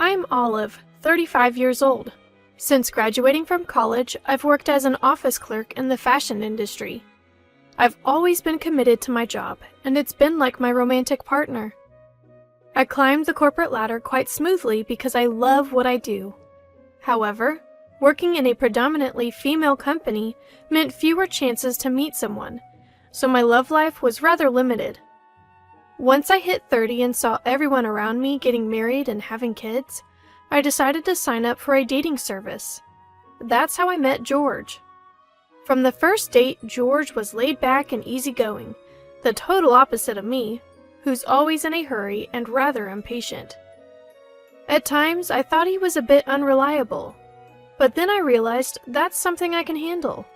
I'm Olive, 35 years old. Since graduating from college, I've worked as an office clerk in the fashion industry. I've always been committed to my job, and it's been like my romantic partner. I climbed the corporate ladder quite smoothly because I love what I do. However, working in a predominantly female company meant fewer chances to meet someone, so my love life was rather limited. Once I hit 30 and saw everyone around me getting married and having kids, I decided to sign up for a dating service. That's how I met George. From the first date, George was laid back and easygoing, the total opposite of me, who's always in a hurry and rather impatient. At times, I thought he was a bit unreliable, but then I realized that's something I can handle.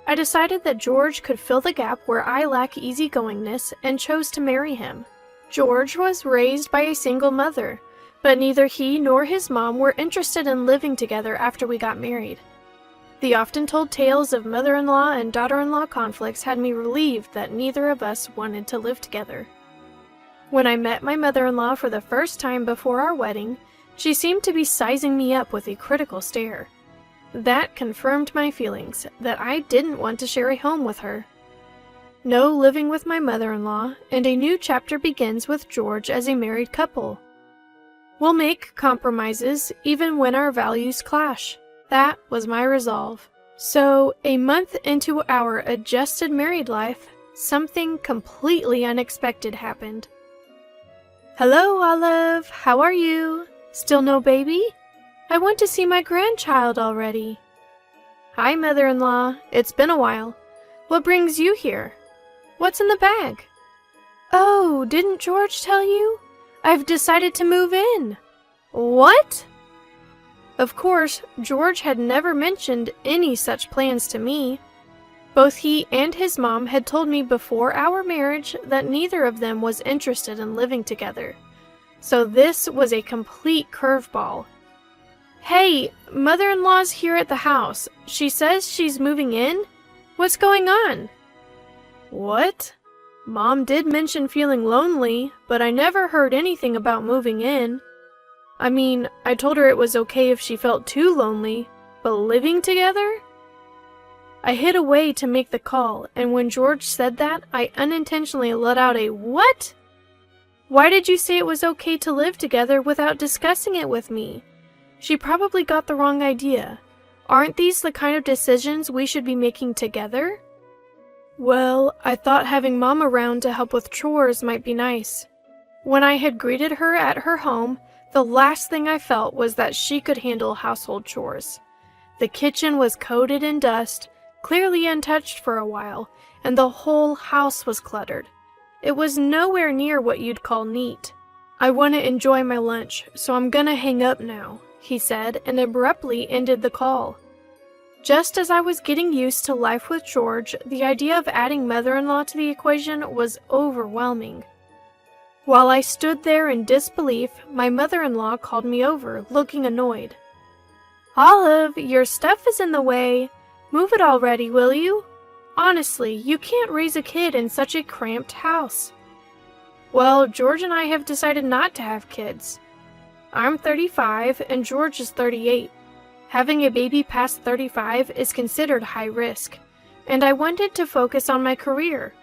I decided that George could fill the gap where I lack easygoingness and chose to marry him. George was raised by a single mother, but neither he nor his mom were interested in living together after we got married. The often told tales of mother-in-law and daughter-in-law conflicts had me relieved that neither of us wanted to live together. When I met my mother-in-law for the first time before our wedding, she seemed to be sizing me up with a critical stare. That confirmed my feelings that I didn't want to share a home with her. No living with my mother-in-law, and a new chapter begins with George as a married couple. We'll make compromises even when our values clash. That was my resolve. So, a month into our adjusted married life, something completely unexpected happened. "Hello, Olive. How are you? Still no baby? I want to see my grandchild already." "Hi, mother-in-law. It's been a while. What brings you here? What's in the bag?" "Oh, didn't George tell you? I've decided to move in." "What?" Of course, George had never mentioned any such plans to me. Both he and his mom had told me before our marriage that neither of them was interested in living together. So this was a complete curveball. "Hey, mother-in-law's here at the house. She says she's moving in? What's going on?" "What? Mom did mention feeling lonely, but I never heard anything about moving in. I mean, I told her it was okay if she felt too lonely, but living together?" I hid away to make the call, and when George said that, I unintentionally let out a "What?" "Why did you say it was okay to live together without discussing it with me? She probably got the wrong idea. Aren't these the kind of decisions we should be making together?" "Well, I thought having Mom around to help with chores might be nice." When I had greeted her at her home, the last thing I felt was that she could handle household chores. The kitchen was coated in dust, clearly untouched for a while, and the whole house was cluttered. It was nowhere near what you'd call neat. "I want to enjoy my lunch, so I'm gonna hang up now," he said, and abruptly ended the call. Just as I was getting used to life with George, the idea of adding mother-in-law to the equation was overwhelming. While I stood there in disbelief, my mother-in-law called me over, looking annoyed. "Olive, your stuff is in the way. Move it already, will you? Honestly, you can't raise a kid in such a cramped house." "Well, George and I have decided not to have kids. I'm 35 and George is 38. Having a baby past 35 is considered high risk, and I wanted to focus on my career.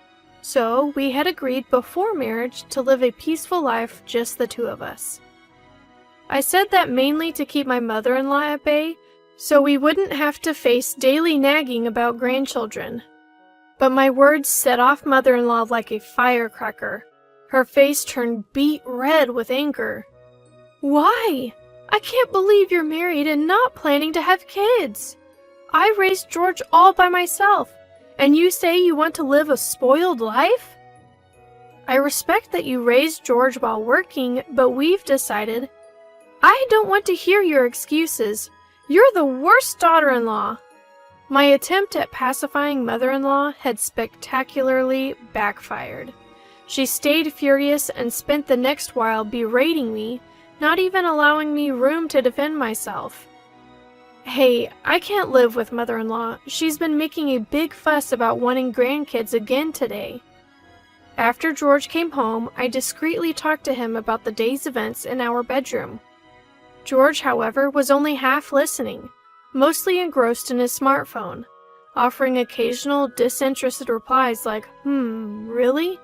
So we had agreed before marriage to live a peaceful life, just the two of us." I said that mainly to keep my mother-in-law at bay, so we wouldn't have to face daily nagging about grandchildren. But my words set off mother-in-law like a firecracker. Her face turned beet red with anger. "Why? I can't believe you're married and not planning to have kids. I raised George all by myself, and you say you want to live a spoiled life?" "I respect that you raised George while working, but we've decided—" "I don't want to hear your excuses. You're the worst daughter-in-law." My attempt at pacifying mother-in-law had spectacularly backfired. She stayed furious and spent the next while berating me, not even allowing me room to defend myself. "Hey, I can't live with mother-in-law. She's been making a big fuss about wanting grandkids again today." After George came home, I discreetly talked to him about the day's events in our bedroom. George, however, was only half listening, mostly engrossed in his smartphone, offering occasional disinterested replies like, really?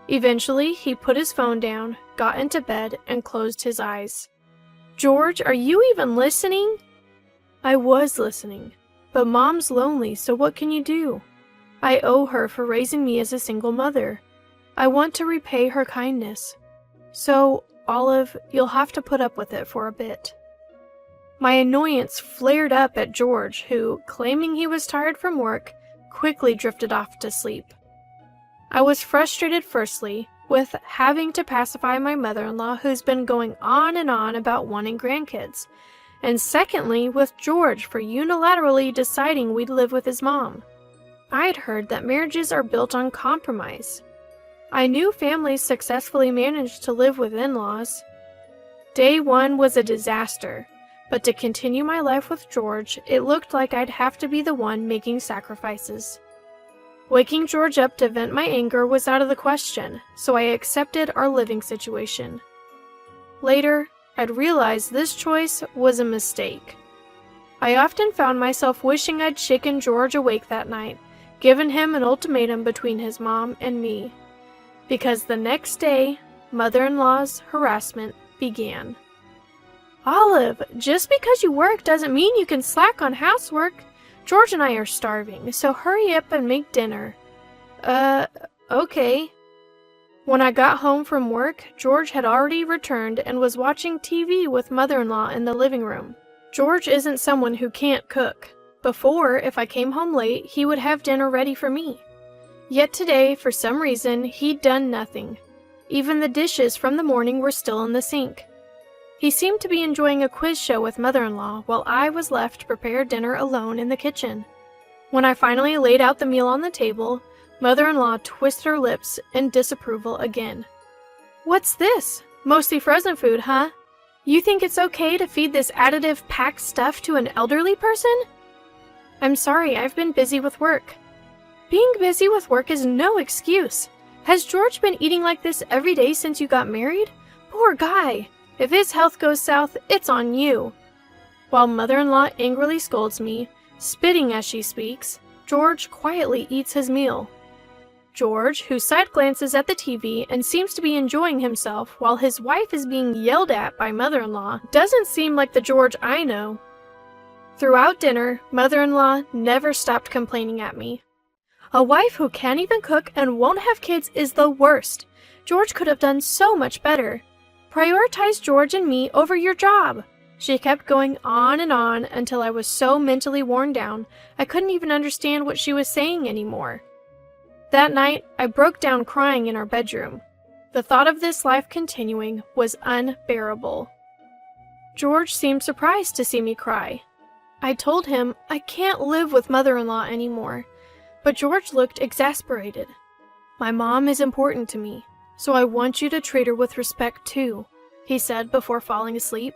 Eventually, he put his phone down, got into bed, and closed his eyes. George, are you even listening? I was listening, but Mom's lonely, so what can you do? I owe her for raising me as a single mother. I want to repay her kindness. So, Olive, you'll have to put up with it for a bit. My annoyance flared up at George, who, claiming he was tired from work, quickly drifted off to sleep. I was frustrated firstly with having to pacify my mother-in-law who's been going on and on about wanting grandkids, and secondly with George for unilaterally deciding we'd live with his mom. I'd heard that marriages are built on compromise. I knew families successfully managed to live with in-laws. Day one was a disaster, but to continue my life with George, it looked like I'd have to be the one making sacrifices. Waking George up to vent my anger was out of the question, so I accepted our living situation. Later, I'd realized this choice was a mistake. I often found myself wishing I'd shaken George awake that night, given him an ultimatum between his mom and me. Because the next day, mother-in-law's harassment began. Olive, just because you work doesn't mean you can slack on housework. George and I are starving, so hurry up and make dinner. Okay. When I got home from work, George had already returned and was watching TV with mother-in-law in the living room. George isn't someone who can't cook. Before, if I came home late, he would have dinner ready for me. Yet today, for some reason, he'd done nothing. Even the dishes from the morning were still in the sink. He seemed to be enjoying a quiz show with mother-in-law while I was left to prepare dinner alone in the kitchen. When I finally laid out the meal on the table, mother-in-law twisted her lips in disapproval again. What's this? Mostly frozen food, huh? You think it's okay to feed this additive-packed stuff to an elderly person? I'm sorry, I've been busy with work. Being busy with work is no excuse. Has George been eating like this every day since you got married? Poor guy. If his health goes south, it's on you. While mother-in-law angrily scolds me, spitting as she speaks, George quietly eats his meal. George, who side glances at the TV and seems to be enjoying himself while his wife is being yelled at by mother-in-law, doesn't seem like the George I know. Throughout dinner, mother-in-law never stopped complaining at me. A wife who can't even cook and won't have kids is the worst. George could have done so much better. Prioritize George and me over your job. She kept going on and on until I was so mentally worn down, I couldn't even understand what she was saying anymore. That night, I broke down crying in our bedroom. The thought of this life continuing was unbearable. George seemed surprised to see me cry. I told him I can't live with mother-in-law anymore, but George looked exasperated. My mom is important to me, so I want you to treat her with respect too, he said before falling asleep.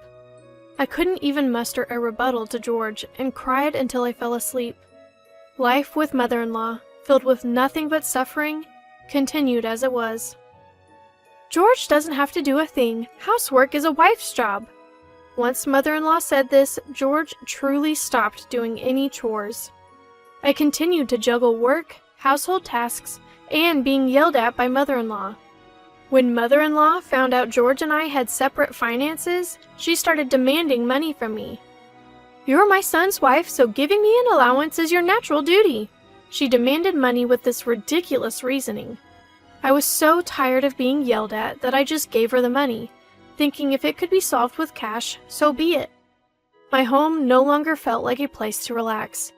I couldn't even muster a rebuttal to George and cried until I fell asleep. Life with mother-in-law, filled with nothing but suffering, continued as it was. George doesn't have to do a thing. Housework is a wife's job. Once mother-in-law said this, George truly stopped doing any chores. I continued to juggle work, household tasks, and being yelled at by mother-in-law. When mother-in-law found out George and I had separate finances, she started demanding money from me. You're my son's wife, so giving me an allowance is your natural duty. She demanded money with this ridiculous reasoning. I was so tired of being yelled at that I just gave her the money, thinking if it could be solved with cash, so be it. My home no longer felt like a place to relax.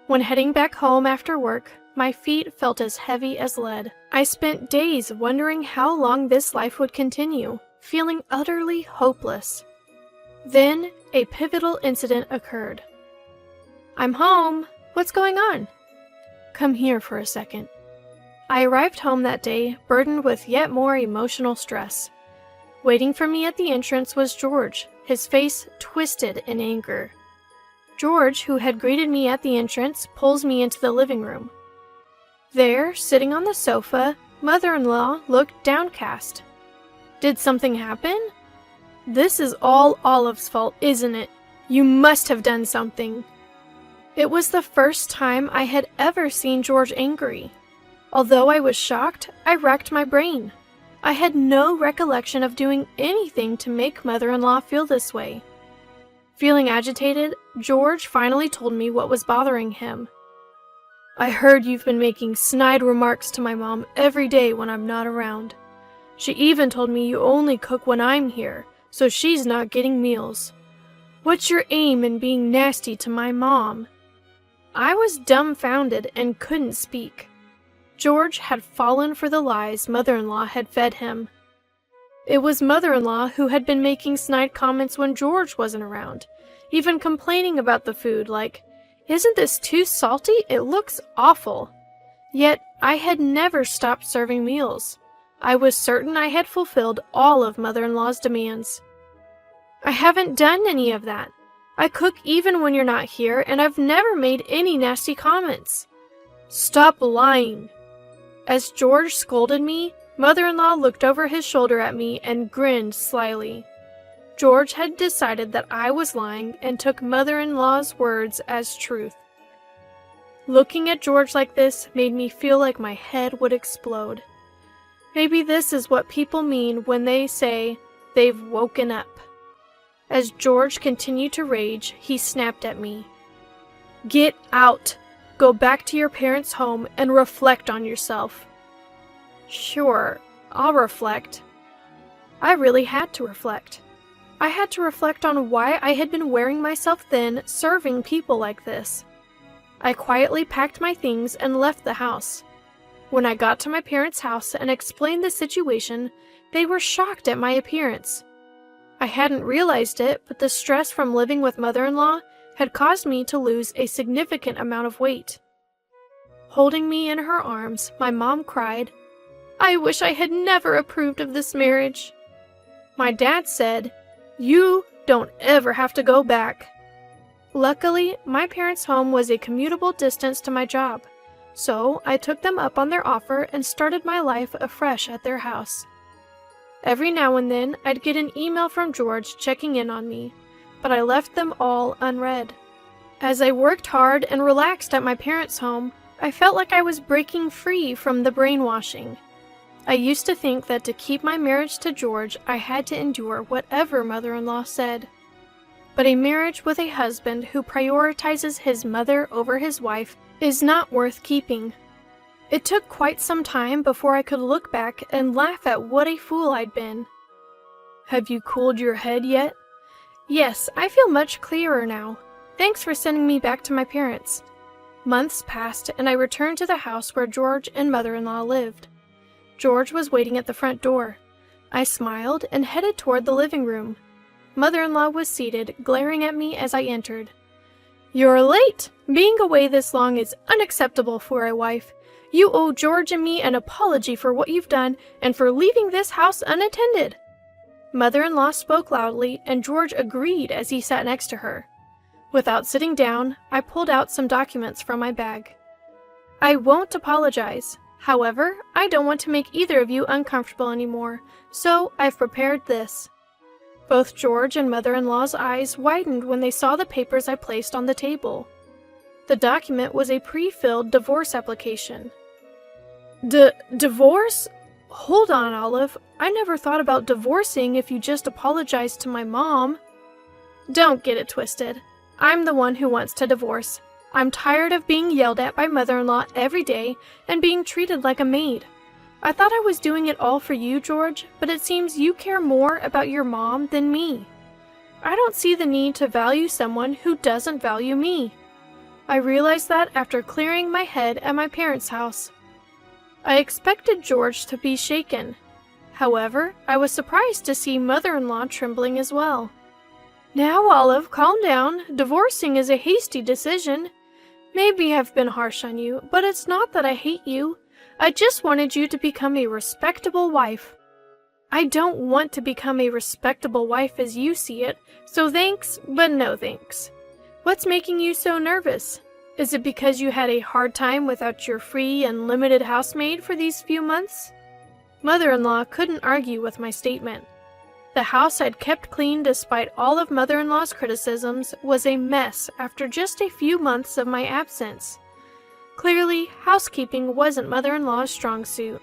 When heading back home after work, my feet felt as heavy as lead. I spent days wondering how long this life would continue, feeling utterly hopeless. Then, a pivotal incident occurred. I'm home. What's going on? Come here for a second. I arrived home that day, burdened with yet more emotional stress. Waiting for me at the entrance was George, his face twisted in anger. George, who had greeted me at the entrance, pulls me into the living room. There, sitting on the sofa, mother-in-law looked downcast. Did something happen? This is all Olive's fault, isn't it? You must have done something." It was the first time I had ever seen George angry. Although I was shocked, I racked my brain. I had no recollection of doing anything to make mother-in-law feel this way. Feeling agitated, George finally told me what was bothering him. "I heard you've been making snide remarks to my mom every day when I'm not around. She even told me you only cook when I'm here, so she's not getting meals. What's your aim in being nasty to my mom?" I was dumbfounded and couldn't speak. George had fallen for the lies mother-in-law had fed him. It was mother-in-law who had been making snide comments when George wasn't around, even complaining about the food like, "Isn't this too salty? It looks awful." Yet I had never stopped serving meals. I was certain I had fulfilled all of mother-in-law's demands. "I haven't done any of that. I cook even when you're not here, and I've never made any nasty comments." "Stop lying." As George scolded me, mother-in-law looked over his shoulder at me and grinned slyly. George had decided that I was lying and took mother-in-law's words as truth. Looking at George like this made me feel like my head would explode. Maybe this is what people mean when they say they've woken up. As George continued to rage, he snapped at me. "Get out! Go back to your parents' home and reflect on yourself." Sure, I'll reflect. I really had to reflect. I had to reflect on why I had been wearing myself thin serving people like this. I quietly packed my things and left the house. When I got to my parents' house and explained the situation, they were shocked at my appearance. I hadn't realized it, but the stress from living with mother-in-law had caused me to lose a significant amount of weight. Holding me in her arms, my mom cried, "I wish I had never approved of this marriage." My dad said, "You don't ever have to go back." Luckily, my parents' home was a commutable distance to my job, so I took them up on their offer and started my life afresh at their house. Every now and then, I'd get an email from George checking in on me, but I left them all unread. As I worked hard and relaxed at my parents' home, I felt like I was breaking free from the brainwashing. I used to think that to keep my marriage to George, I had to endure whatever mother-in-law said. But a marriage with a husband who prioritizes his mother over his wife is not worth keeping. It took quite some time before I could look back and laugh at what a fool I'd been. Have you cooled your head yet? Yes, I feel much clearer now. Thanks for sending me back to my parents. Months passed and I returned to the house where George and mother-in-law lived. George was waiting at the front door. I smiled and headed toward the living room. Mother-in-law was seated, glaring at me as I entered. "You're late! Being away this long is unacceptable for a wife. You owe George and me an apology for what you've done and for leaving this house unattended." Mother-in-law spoke loudly, and George agreed as he sat next to her. Without sitting down, I pulled out some documents from my bag. "I won't apologize. However, I don't want to make either of you uncomfortable anymore, so I've prepared this." Both George and mother-in-law's eyes widened when they saw the papers I placed on the table. The document was a pre-filled divorce application. Divorce? Hold on, Olive. I never thought about divorcing if you just apologized to my mom. Don't get it twisted. I'm the one who wants to divorce. I'm tired of being yelled at by mother-in-law every day and being treated like a maid. I thought I was doing it all for you, George, but it seems you care more about your mom than me. I don't see the need to value someone who doesn't value me. I realized that after clearing my head at my parents' house. I expected George to be shaken. However, I was surprised to see mother-in-law trembling as well. "Now, Olive, calm down. Divorcing is a hasty decision. Maybe I've been harsh on you, but it's not that I hate you. I just wanted you to become a respectable wife." "I don't want to become a respectable wife as you see it, so thanks, but no thanks. What's making you so nervous? Is it because you had a hard time without your free and limited housemaid for these few months?" Mother-in-law couldn't argue with my statement. The house I'd kept clean despite all of mother-in-law's criticisms was a mess after just a few months of my absence. Clearly, housekeeping wasn't mother-in-law's strong suit.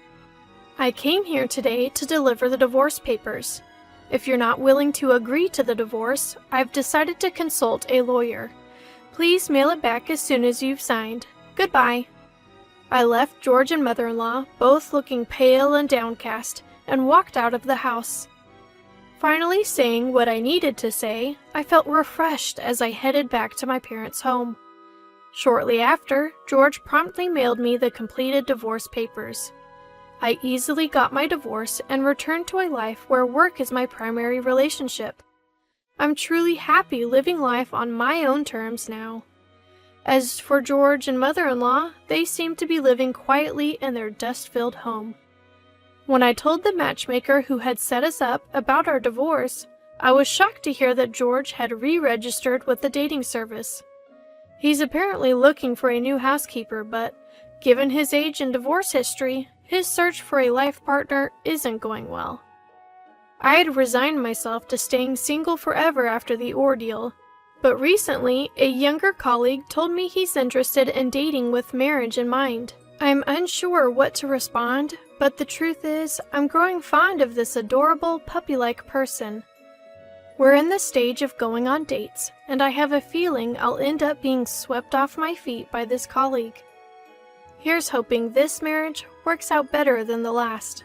I came here today to deliver the divorce papers. If you're not willing to agree to the divorce, I've decided to consult a lawyer. Please mail it back as soon as you've signed. Goodbye. I left George and mother-in-law, both looking pale and downcast, and walked out of the house. Finally saying what I needed to say, I felt refreshed as I headed back to my parents' home. Shortly after, George promptly mailed me the completed divorce papers. I easily got my divorce and returned to a life where work is my primary relationship. I'm truly happy living life on my own terms now. As for George and mother-in-law, they seem to be living quietly in their dust-filled home. When I told the matchmaker who had set us up about our divorce, I was shocked to hear that George had re-registered with the dating service. He's apparently looking for a new housekeeper, but given his age and divorce history, his search for a life partner isn't going well. I had resigned myself to staying single forever after the ordeal, but recently a younger colleague told me he's interested in dating with marriage in mind. I'm unsure what to respond, but the truth is, I'm growing fond of this adorable, puppy-like person. We're in the stage of going on dates, and I have a feeling I'll end up being swept off my feet by this colleague. Here's hoping this marriage works out better than the last.